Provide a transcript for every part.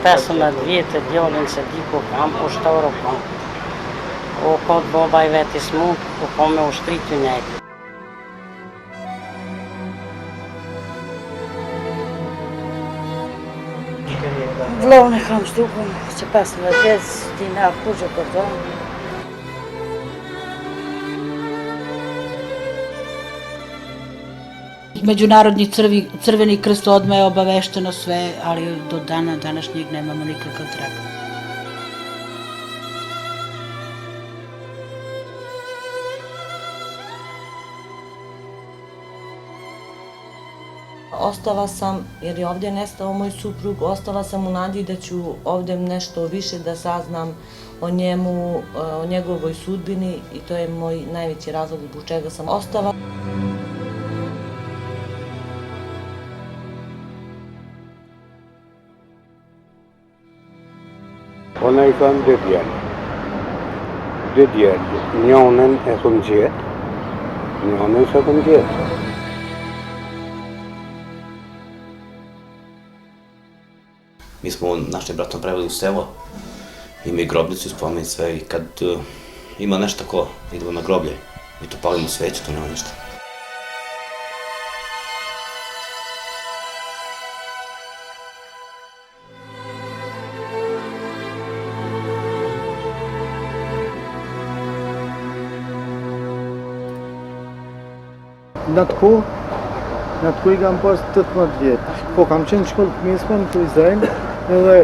15 vjetë, djallin se di ku kam, ushtar u kam. O kod baba i veti smut, u kam me ushtritu nejtë. Vllahun e kam shtukun që 15 vjetë, ti na kushë për to. Međunarodni crveni krst odmah je obavešteno sve, ali do dana današnjeg nemamo nikakav trag. Ostala sam, jer je ovdje nestao moj suprug, ostala sam u nadi da ću ovdje nešto više da saznam o njemu, o njegovoj sudbini i to je moj najveći razlog zbog čega sam ostala. Ona i kam 2 djallë. 2 djallë. Njonën e kom gjetë, njonën se kom gjetë. Mi smo našim bratom preveli u selo, ima i grobnicu, spomen sve i kad ima nešto tako, idemo na groblje, mi to palimo sveću, to nema ništa. Në atë kohë i kam pas 18 vjetë. Po, kam qenë në shkollë të mesme në Prizren, edhe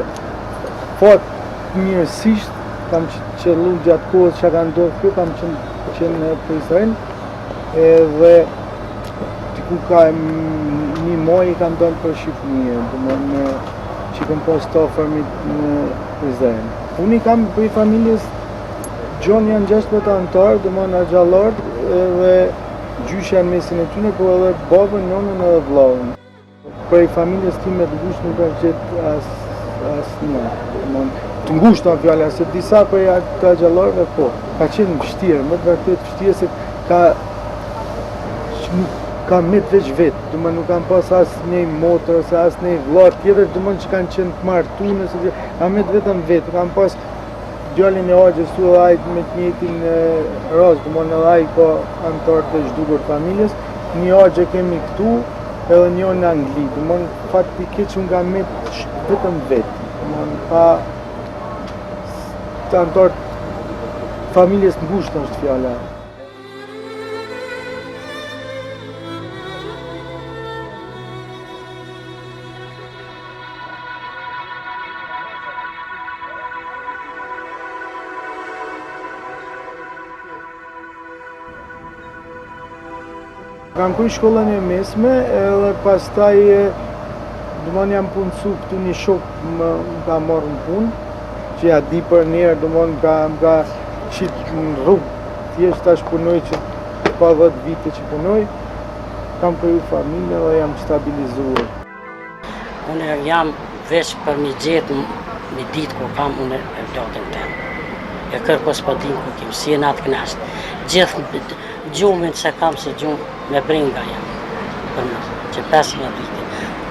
fat mirësisht kam qellu gjatë kohës që ka ndodhur kjo, kam qenë në Prizren, edhe diku ka një muaj i kam dalë për Shqipëni, domethënë që kam pas të afërmit në Prizren. Unë i kam për familjes gjon janë 16 antarë, domethënë xhallar, edhe gjyshja në mesin e tyne, po edhe babën, nonën edhe vllahun. Prej familjes time të ngushtë nuk është gjetë asnjë. Të ngushtë në fjala, se disa prej ata xhallarëve po. Ka qenë vështirë, më të vërtet vështirë se ka met veç vetë. Domethënë nuk kam pas asnjë motër ose asnjë vëlla tjetër, domethënë që kanë qenë të martuar, ka met vetëm vetë. Kam pas djallin e Axhës tu edhe ai me të njëjtin rast, domethënë edhe ai ka antar të zhdukur familjes. Një Axhë kemi këtu, edhe një në Angli. Domethënë faktikisht unë kam me vetëm vetë. Domethënë pa të antar familjes të ngushtë është fjala. Kam kuj shkollën e mesme, edhe pastaj domethënë jam punësu këtu një shok më ka marrë në punë, që ja di për njerë, domethënë ka qitë në rrugë, thjesht tash punoj që pa 10 vite që punoj, kam kriju familje dhe jam stabilizuar. Unë jam veç për një gjetë, një ditë ku kam unë e vlatën temë. E kërko s'pa din ku kim, si e natë knasht. Gjithë gjumin se kam se gjumë me bringa jam, për më, që 15 vite.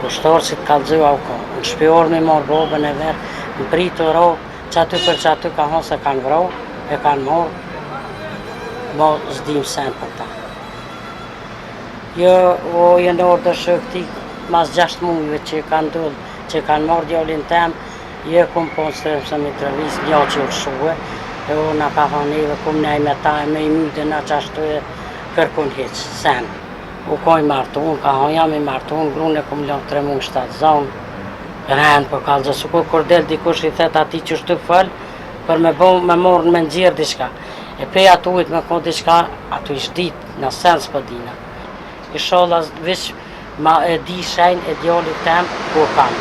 Ushtarë që të kalëzua u ka, në shpior me marë babën e verë, në pritë ro, që aty për që aty ka honë se kanë vro, e kanë marë, ma zdim sen për ta. Jo, o jenë orë shëkti, mas 6 mujve që kanë dëllë, që kanë marë djallin temë, je kumë ponë sërëm se me trevis, një që urshuë, e o nga ka haneve, kumë nej me ta e me i myde nga që ashtu e kërkun heqë, sen. U koj martun, ka han jam i martun, grune kumë lënë 3 mungë 7 zonë, rënë për kalëzë, su kur del dikush i thetë ati që shtu fëllë, për me morën me nxirë diçka. E prej atë ujtë me konë diçka, ato ishtë ditë, në sen s'pë dina. Ishallah, vish ma e di shenjë e djallit tem, ku kam.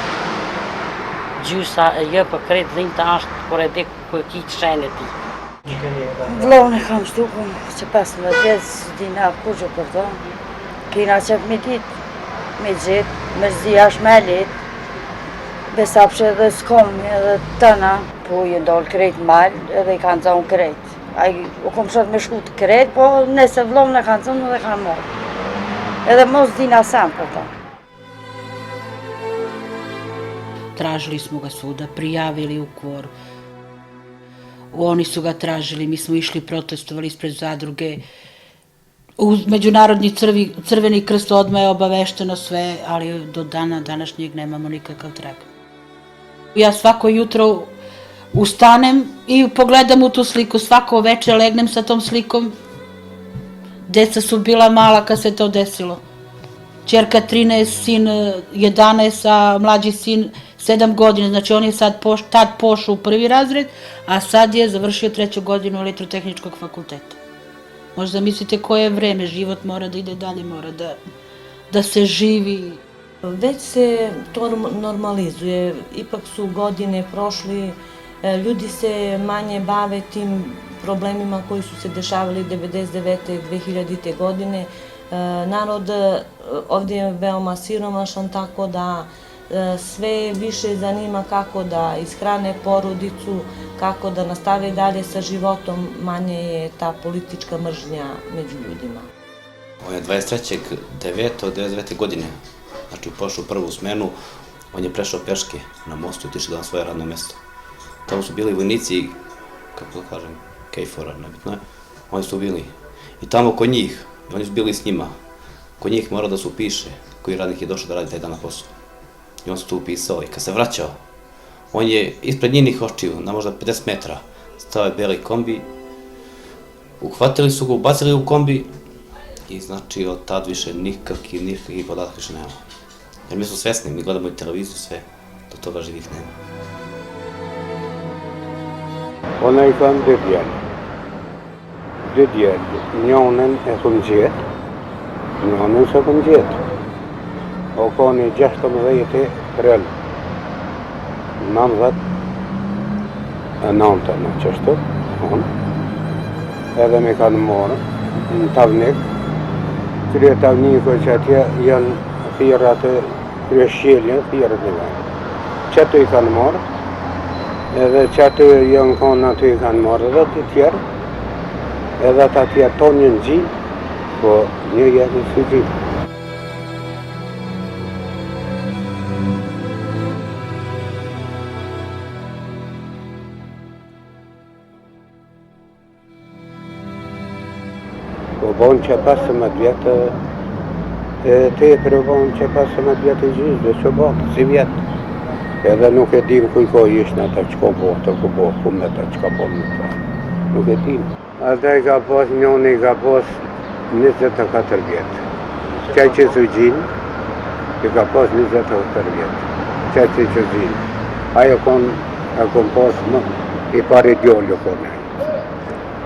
Gjysa e jë për kretë dhinë të ashtë, kur e di ku e kitë shenjë e ti. Vllahun e kam shtukun, që 15 vjetë, dina kushë për to. Kina qëpë me ditë, me gjithë, me zdi ashtë me letë. Besa përshe edhe s'komi edhe tëna, po i ndollë krejtë malë edhe i kanë zonë krejtë. U kom shëtë me shku të krejtë, po nëse vllahun e kanë zonë edhe kanë morë. Edhe mos dina sen për to. tražili smo ga svuda, prijavili u KFOR. Oni su ga tražili, mi smo išli, protestovali ispred zadruge. Međunarodni crveni krst odmah je obavešteno sve, ali do dana današnjeg nemamo nikakav trag. Ja svako jutro ustanem i pogledam u tu sliku, svako večer legnem sa tom slikom. Deca su bila mala kad se to desilo. Čerka 13, sin 11, a mlađi sin 7 godina. Znači on je tad pošao u 1. razred, a sad je završio 3. godinu Elektrotehničkog fakulteta. Možda mislite koje je vreme, život mora da ide dalje, mora da se živi. Već se to normalizuje, ipak su godine prošli, ljudi se manje bave tim problemima koji su se dešavali 99. 2000. godine. Narod ovdje je veoma siromašan, tako da sve više zanima kako da ishrane porodicu, kako da nastave dalje sa životom, manje je ta politička mržnja među ljudima. On je 23.9.1999. godine, znači pošao u prvu smenu, on je prešao peške na mostu i otišao na svoje radno mesto. Tamo su bili vojnici, kako da kažem, KFOR-a, nebitno je, oni su bili. I tamo kod njih, oni su bili s njima, kod njih mora da se upiše koji radnik je došao da radi taj dan na poslu. I on se tu upisao i kad se vraćao, on je ispred njenih očiju, na možda 50 metra, stao je beli kombi, uhvatili su ga, ubacili u kombi i znači od tad više nikakvih podatak više nema. Jer mi smo svesni, mi gledamo i televiziju, sve, do toga živih nema. Onaj kam Didjel, njonen e kom gjetë, njonen se kom gjetë. O ka një 16 prill, 99 në qështu, edhe me kanë morë në Tavnik. Krye Tavniku që atje janë thirrat e krye shqelje, thirrat e venë. Qëtu i kanë morë, edhe qëtu janë konë aty i kanë morë, edhe të tjerë, edhe të tjerë tonë një në gjinë, po një janë së gjinë. Po bon që 15 vjetë, te për bon që 15 vjetë i gjysh, dhe që bon, si vjetë. Edhe nuk e dim kuj ko ishnë ata që ko bo, të ko bo, ku me ta që ka bo në ta. Nuk e dim. Ata i ka pos, njoni i ka pos 24 vjetë. Qaj që su gjinë, i ka pos 24 vjetë. Qaj që gjinë. Ajo kon pos më, i pari djollu kone.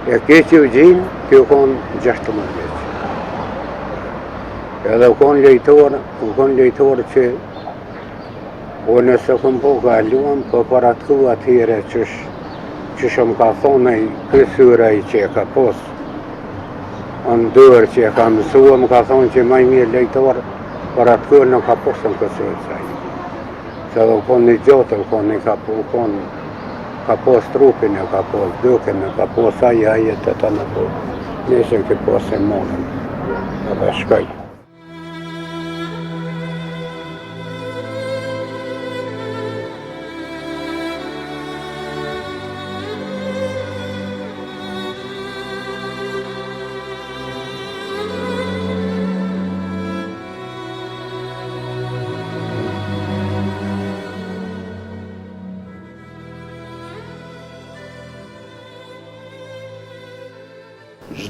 E ke që u gjinë, kjo konë 16 vjeqë. Edhe u konë lejtor që o nëse këm po kaluam, po para të ku atyre që shumë ka thonë i kësyra i që e ka posë. Në dërë që e ka mësua, më ka thonë që maj mirë lejtor, para të ku nuk ka posë në kësyrë saj. Se u konë një gjotë, u konë ka posë trupin, e ka posë duken, e ka posë aje të të në po. Nesën ke posë e monën, edhe shkaj.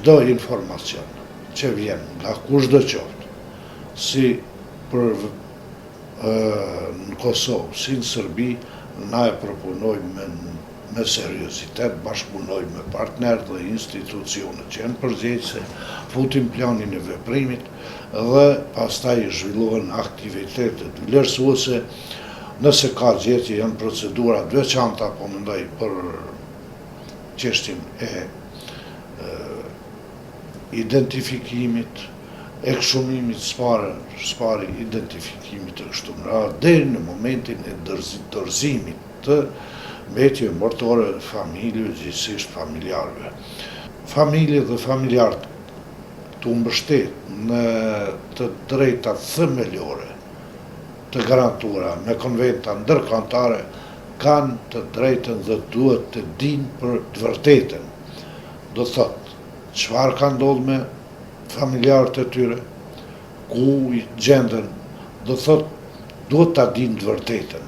Çdo informacion që vjen nga kushdo qoftë, si për në Kosovë, si në Serbi, na e propunojmë me seriozitet, bashkëpunojmë me partnerë dhe institucionet që janë përgjegjëse, futim planin e veprimit dhe pastaj zhvillohen aktivitetet vlerësuese, nëse ka gjetje janë procedura të veçanta, po mendoj për çështjen e identifikimit, ekshumimit spari identifikimit të kështu më radhë, deri në momentin e dorëzimit të mbetje mortore familje, gjithësisht familjarëve. Familje dhe familjarët të mbështet në të drejtat themelore të garantuara me konventa ndërkombëtare kanë të drejtën dhe duhet të dinë për të vërtetën. Do thot, çfarë ka ndodhur me familjarët e tyre, ku i gjenden, do thot, duhet ta dinë të vërtetën.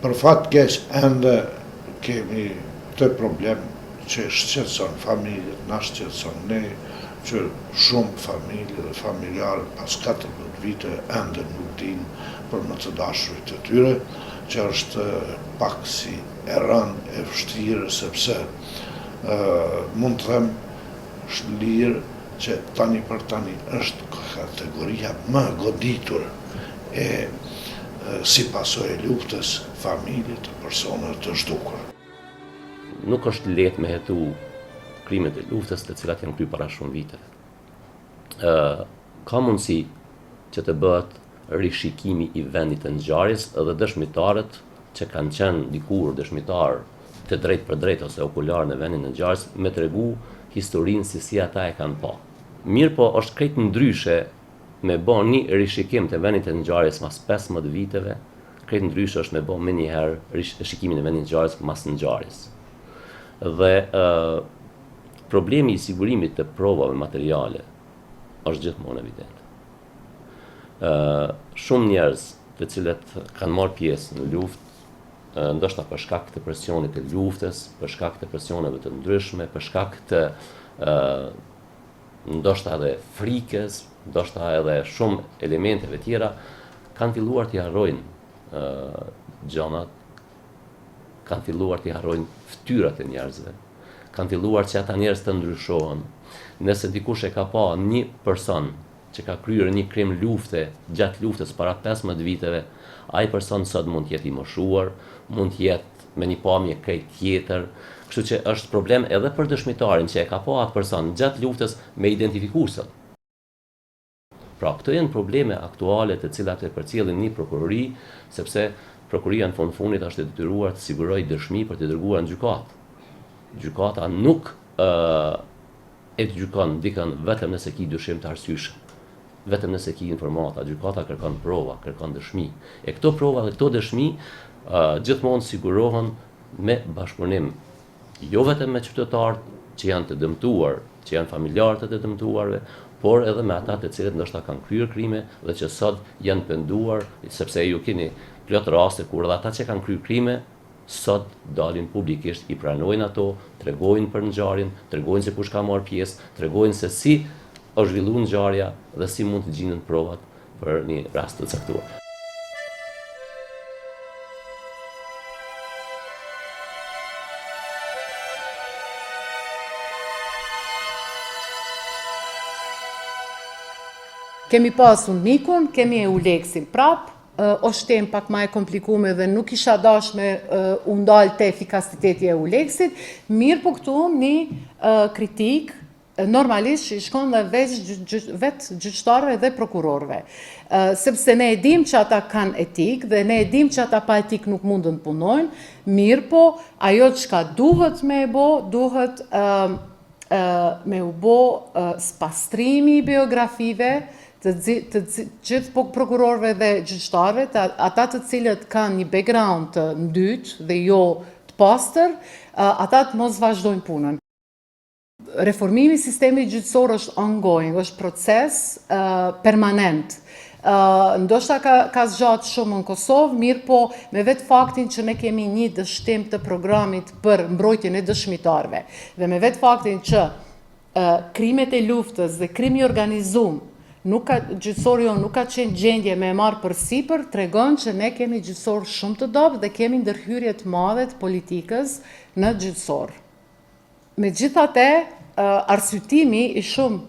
Për fat keq ende kemi këtë problem që shqetëson familjet, na shqetëson ne, që shumë familje dhe familjarë pas 14 vite ende nuk dinë për më të dashurit e tyre, që është pak si e rënd e vështirë, sepse mund të them lirë që tani për tani është kategoria më goditur e si pasojë e luftës familje të personave të zhdukur. Nuk është lehtë me hetu krimet e luftës të cilat janë kryer para shumë viteve. Ka mundësi që të bëhet rishikimi i vendit të ngjarjes dhe dëshmitarët që kanë qenë dikur dëshmitar të drejtë për drejtë ose okular në vendin e ngjarjes me tregu historinë si ata e kanë pa. Mirë po është krejt ndryshe me bë një rishikim të vendit të ngjarjes mas 15 viteve, krejt ndryshe është me bë më një herë rishikimin e vendit të ngjarjes mas ngjarjes. Dhe problemi i sigurimit të provave materiale është gjithmonë evident. Shumë njerëz të cilët kanë marrë pjesë në luftë, ndoshta për shkak të presionit të luftës, për shkak të presioneve të ndryshme, për shkak të ndoshta edhe frikës, ndoshta edhe shumë elementeve tjera, kanë filluar të harrojnë gjanat, kanë filluar të harrojnë fytyrat e njerëzve, kanë filluar që ata njerëz të ndryshohen. Nëse dikush e ka pa një person që ka kryer një krim lufte gjatë luftës para 15 viteve, ai person sot mund të jetë i moshuar, mund të jetë me një pamje krejt tjetër, kështu që është problem edhe për dëshmitarin që e ka pa atë person gjatë luftës me identifikuesën. Pra, këto janë probleme aktuale të cilat e përcjellin një prokurori, sepse prokuria në fundit është e detyruar të sigurojë dëshmi për të dërguar në gjykatë. Gjykata nuk e gjykon dikën vetëm nëse ki dyshim të arsyeshëm, vetëm nëse ki informata. Gjykata kërkon prova, kërkon dëshmi. E këto prova dhe këto dëshmi gjithmonë sigurohen me bashkëpunim, jo vetëm me qytetarët që janë të dëmtuar, që janë familjarët e të dëmtuarve, por edhe me ata të cilët ndoshta kanë kryer krime dhe që sot janë penduar, sepse ju keni plot raste kur edhe ata që kanë kryer krime sot dalin publikisht, i pranojnë ato, tregojnë për ngjarjen, tregojnë se kush ka marrë pjesë, tregojnë se si është zhvilluar ngjarja dhe si mund të gjenden provat për një rast të caktuar. Kemi pasur mikun, kemi e Uleksin prap, është temë pak më e komplikume dhe nuk isha dash me u ndalë te efikasiteti e Uleksit, mirë po këtu një kritik normalisht që shkon dhe vetë gjyqtarëve dhe prokurorëve. Sepse ne e dim që ata kanë etik dhe ne e dim që ata pa etik nuk mundën të punojnë, mirë po ajo çka duhet me e bo, duhet me u bo spastrimi i biografive të gjithë prokurorëve dhe gjyqtarëve, ata të cilët kanë një background të ndytë dhe jo të pastër, ata të mos vazhdojnë punën. Reformimi i sistemit gjyqësor është ongoing, është proces permanent. Ndoshta ka zgjatë shumë në Kosovë, mirë po me vetë faktin që ne kemi një dështim të programit për mbrojtjen e dëshmitarëve dhe me vetë faktin që krimet e luftës dhe krimi i organizuar gjyqësori nuk ka qenë gjendje me marrë për sipër, tregon që ne kemi gjyqësor shumë të dobët dhe kemi ndërhyrje të madhe të politikës në gjyqësor. Megjithatë, arsyetimi i shumë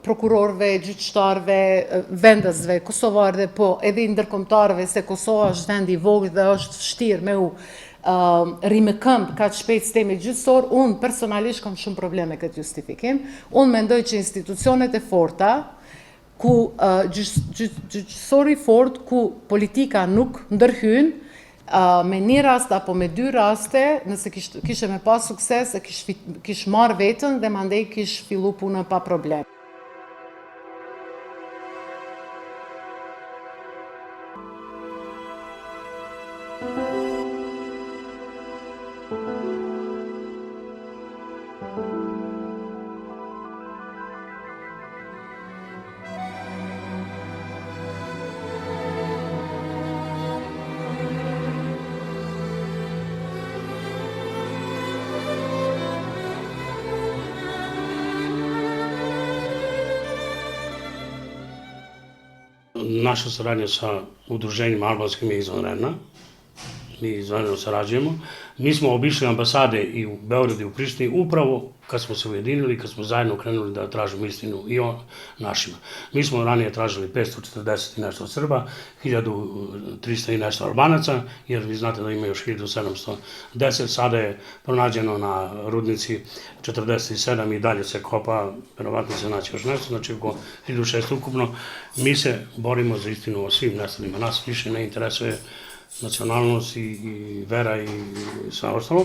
prokurorëve, gjyqtarëve, vendësve, kosovarëve, po edhe i ndërkombëtarëve se Kosova është vend i vogël dhe është vështirë me u rime këmbë ka të shpejt sistemi gjyqësor, unë personalisht kam shumë probleme këtë justifikim. Unë mendoj që institucionet e forta, ku gjyqësori fort, ku politika nuk ndërhyn, me një rast apo me dy raste, nëse kishe me pas sukses, kish marrë vetën dhe mandej kish fillu punën pa problem. Naša saradnja sa udruženjima albanskim je izvanredna. Mi izvanredno sarađujemo. Mi smo obišli ambasade i u Beogradu i u Prištini upravo kad smo se ujedinili, kad smo zajedno krenuli da tražimo istinu i o našima. Mi smo ranije tražili 540 i nešto Srba, 1300 i nešto Albanaca, jer vi znate da ima još 1710, sada je pronađeno na rudnici 47 i dalje se kopa, verovatno se naći još nešto, znači oko 1600 ukupno. Mi se borimo za istinu o svim nestalima. Nas više ne interesuje nacionalnost i vera i sve ostalo.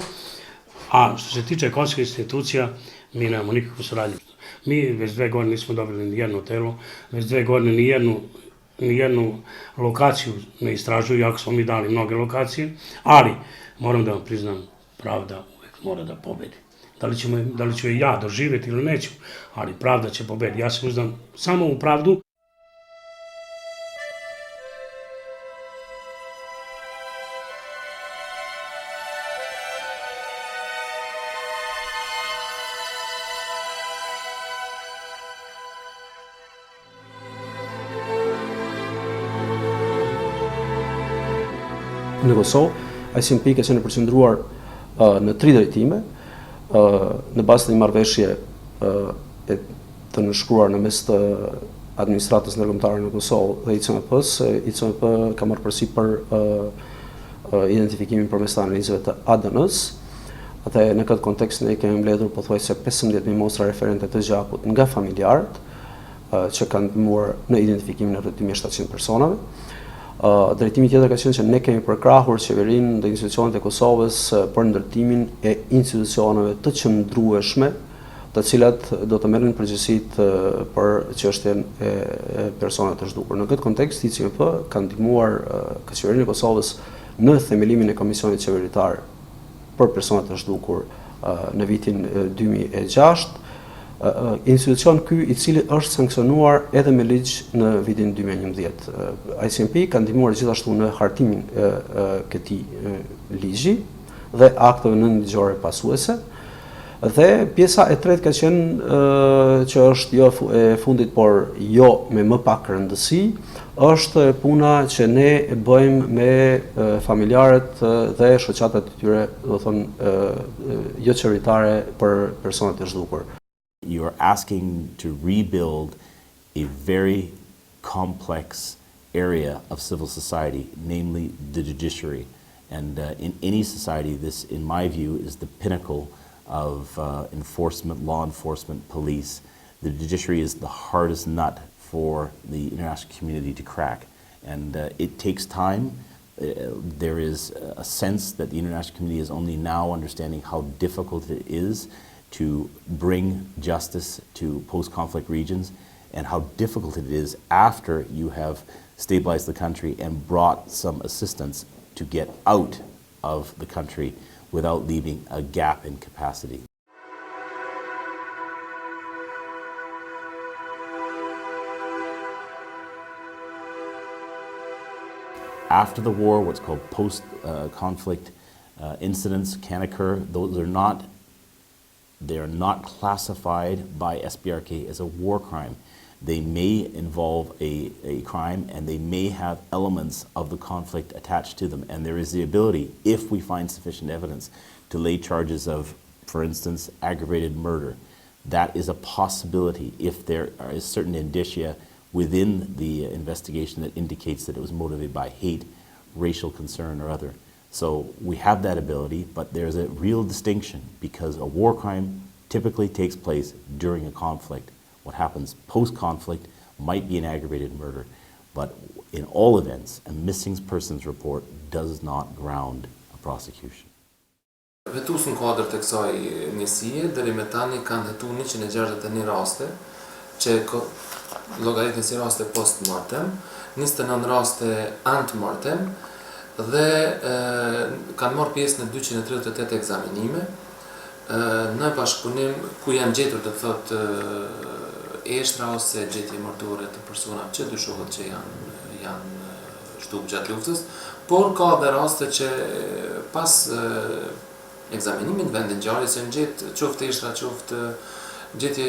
A što se tiče konskih institucija, mi nemamo nikakvu saradnju. Mi već 2 godine nismo dobili ni jedno telo, već 2 godine ni jednu lokaciju ne istražuju, iako smo mi dali mnoge lokacije, ali moram da vam priznam, pravda uvek mora da pobedi. Da li ću je ja doživjeti ili neću, ali pravda će pobedi. Ja se uzdam samo u pravdu. Në Kosovë, ICMP ka qenë përqendruar në 3 drejtime, në bazë të një marrëveshje e të nënshkruar në mes të administratës ndërkombëtare në Kosovë dhe ICMP-s. ICMP ka marrë përsipër identifikimin përmes të analizave të ADN-s. Dhe në këtë kontekst ne kemi mbledhur pothuajse 15.000 mostra referente të gjakut nga familjarët që kanë ndihmuar në identifikimin e rreth 2700 personave. Drejtimi tjetër ka qenë që ne kemi përkrahur qeverinë dhe institucionet e Kosovës për ndërtimin e institucioneve të qëndrueshme, të cilat do të merren përgjegjësitë për çështjen e personave të zhdukur. Në këtë kontekst, ICMP ka ndihmuar qeverinë e Kosovës në themelimin e komisionit qeveritar për personat të zhdukur në vitin 2006. Institucion ky i cili është sankcionuar edhe me ligj në vitin 2011. ICMP ka ndihmuar gjithashtu në hartimin e këtij ligji dhe akteve nënligjore pasuese. Dhe pjesa e tretë ka qenë që është jo e fundit, por jo me më pak rëndësi, është puna që ne e bëjmë me familjarët dhe shoqatat e tyre, do të thonë jo qeveritare për personat e zhdukur. You're asking to rebuild a very complex area of civil society, namely the judiciary. And in any society, this, in my view, is the pinnacle of enforcement, law enforcement, police. The judiciary is the hardest nut for the international community to crack. And it takes time. There is a sense that the international community is only now understanding how difficult it is to bring justice to post-conflict regions, and how difficult it is after you have stabilized the country and brought some assistance to get out of the country without leaving a gap in capacity. After the war, what's called post-conflict incidents can occur. Those are not They're not classified by SPRK as a war crime. They may involve a crime, and they may have elements of the conflict attached to them. And there is the ability, if we find sufficient evidence, to lay charges of, for instance, aggravated murder. That is a possibility if there is certain indicia within the investigation that indicates that it was motivated by hate, racial concern, or other. So we have that ability, but there's a real distinction, because a war crime typically takes place during a conflict. What happens post-conflict might be an aggravated murder, but in all events, a missing persons report does not ground a prosecution. Vetus në kuadër të kësaj njësie, deri me tani kanë hetuar 161 raste, që llogaritën si raste post-mortem, 29 raste ant-mortem, dhe kanë marrë pjesë në 238 ekzaminime, Noi bashkëpunim ku janë gjetur do thot eshtra ose gjetje mërtore të persona që dyshohet që janë shtup gjatë luftës, por ka dhe raste që pas ekzaminimit vendin ngjarjes janë gjetë qoftë eshtra, qoftë gjetje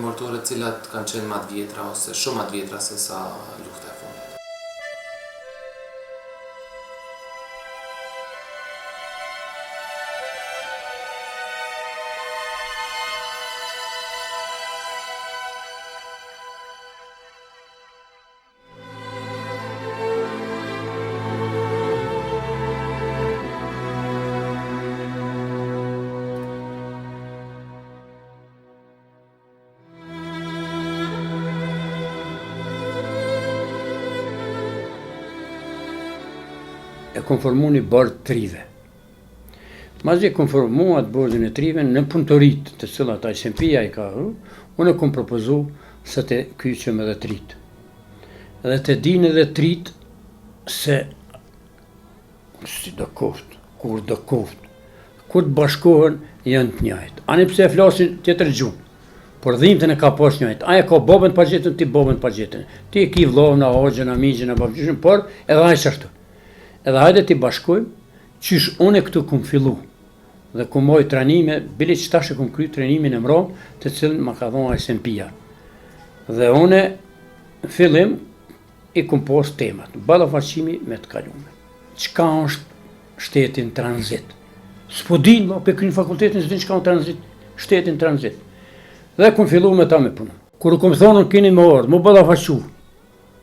mërtore të cilat kanë qenë më të vjetra ose shumë më të vjetra se sa lufta e fundit. E konformu një bordë trive. Mazë e konformu atë bordën e trive në punëtorit të cilat ISMP-ja i ka, unë e kom propozu se të kyqem edhe trit. Edhe të din edhe trit se si do koft, kur do koft, kur të bashkohen janë të njajtë. Ani pse e flasin tjetër gjumë, por dhimtën e ka pas njajtë. Aja ka babën pa gjetën, ti babën pa gjetën. Ti e ki vlovën, a hoxën, a migjën, a babgjëshën, por edhe aja qashtu. Edhe hajde t'i bashkojmë, qysh unë e këtu kum fillu dhe kum moj trajnime, bili që tash e kum kry trajnimin e mrom, të cilën ma ka thonë ISMP-ja. Dhe unë fillim i kum pos temat, ballafaqimi me të kalume. Qka është shtetin tranzit? S'po din, pe krynë fakultetin, s'din qka është tranzit, shtetin tranzit. Dhe kum fillu me ta me punë. Kur kum thonën kini me ordë, mu ballafaqu,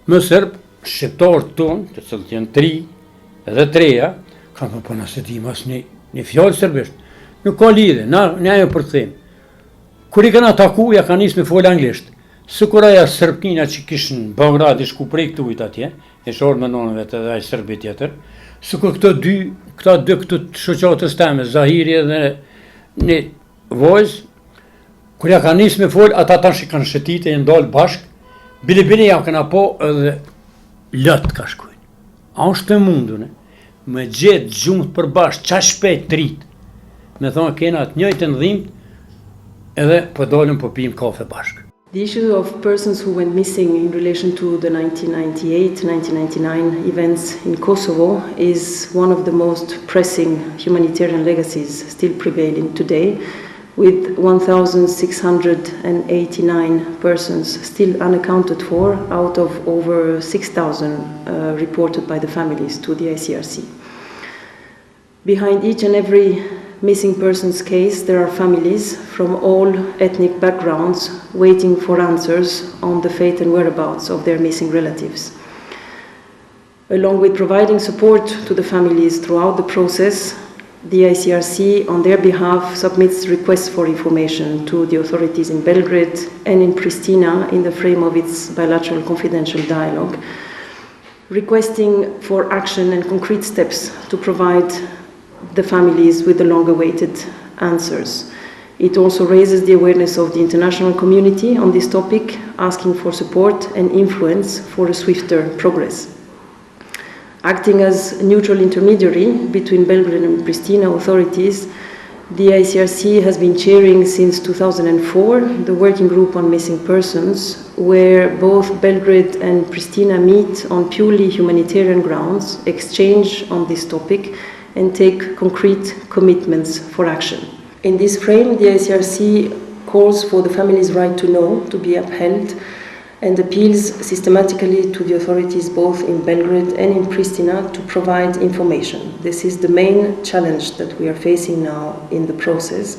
më sërb, shqiptarët tonë, të cilët janë 3, edhe 3-ja, kam thënë, po nëse di mas një fjallë serbisht, nuk ka lidhe, ne ajo për të them. Kur i kanë ataku, ja ka nisë me folë anglisht. Së kur aja Sërbkina që kishën Beograd, i shku prej këtu i atje, e shorë me nonëve të dhe ajë Sërbi tjetër, së kur këta dy këtu shoqatës teme, Zahiri dhe një vojzë, kur ja ka nisë me folë, ata tash i kanë shëtite, e ndalë bashkë, bili ja këna po edhe lëtë ka shkujnë. A është të mundune, me gjithë gjumët për bashkë, qa shpejt të rritë, me thonë kena atë njëjtën dhimt, edhe po dolëm po pijmë kafe bashkë. The issue of persons who went missing in relation to the 1998-1999 events in Kosovo is one of the most pressing humanitarian legacies still prevailing today, with 1,689 persons still unaccounted for out of over 6,000 reported by the families to the ICRC. Behind each and every missing persons case, there are families from all ethnic backgrounds waiting for answers on the fate and whereabouts of their missing relatives. Along with providing support to the families throughout the process, the ICRC, on their behalf, submits requests for information to the authorities in Belgrade and in Pristina in the frame of its bilateral confidential dialogue, requesting for action and concrete steps to provide the families with the long-awaited answers. It also raises the awareness of the international community on this topic, asking for support and influence for a swifter progress. Acting as a neutral intermediary between Belgrade and Pristina authorities, the ICRC has been chairing since 2004 the Working Group on Missing Persons, where both Belgrade and Pristina meet on purely humanitarian grounds, exchange on this topic, and take concrete commitments for action. In this frame, the ICRC calls for the family's right to know to be upheld and appeals systematically to the authorities both in Belgrade and in Pristina to provide information. This is the main challenge that we are facing now in the process,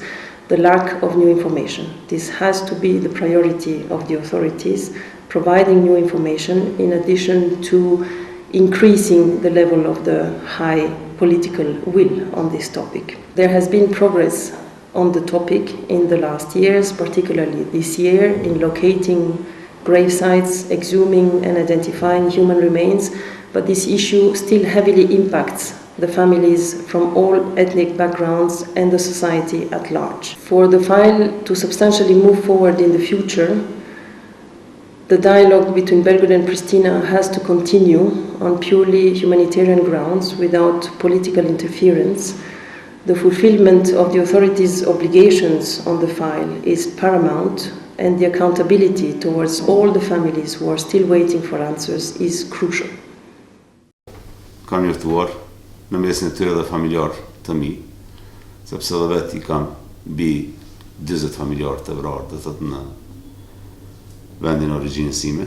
the lack of new information. This has to be the priority of the authorities, providing new information in addition to increasing the level of the high political will on this topic. There has been progress on the topic in the last years, particularly this year, in locating grave sites, exhuming and identifying human remains, but this issue still heavily impacts the families from all ethnic backgrounds and the society at large. For the file to substantially move forward in the future, the dialogue between Belgrade and Pristina has to continue on purely humanitarian grounds without political interference, The fulfillment of the authorities' obligations on the file is paramount, and the accountability towards all the families who are still waiting for answers is crucial. Kam njoftuar në mesin e tyre dhe familjar të mi, sepse dhe vetë I kam bi 20 familjar të vrarë, dhe thëtë në vendin origjinës sime,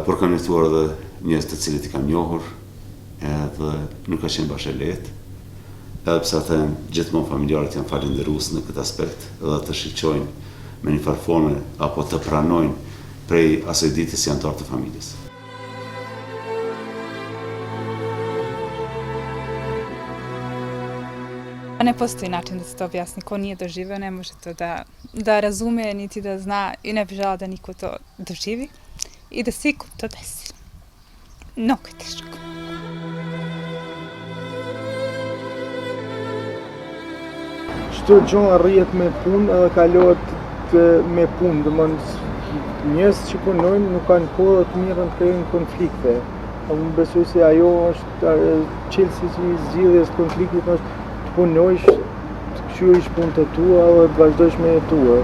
por kam njoftuar edhe njerëz të cilët I kam njohur, edhe nuk ka qenë bashkë e lehtë, edhe pse ata gjithmonë familjarët janë falënderues në këtë aspekt, edhe të shqetësojnë me një farë forme apo të pranojnë prej asaj ditës janë anëtar të familjes. Ne postoji način da se to objasni. Ko nije doživeo ne može to da razume, niti da zna I ne bi žela da niko to doživi I da se ikom to desi. Mnogo je teško. Çdo gjë arrihet me punë edhe kalohet me punë, domethënë njerëz që punojnë nuk kanë kohë të mirën të krijojnë konflikte. Unë besoj se ajo është çelësi I zgjidhjes konfliktit është të punojsh, të kryejsh punët e tua dhe të vazhdojsh me jetuar.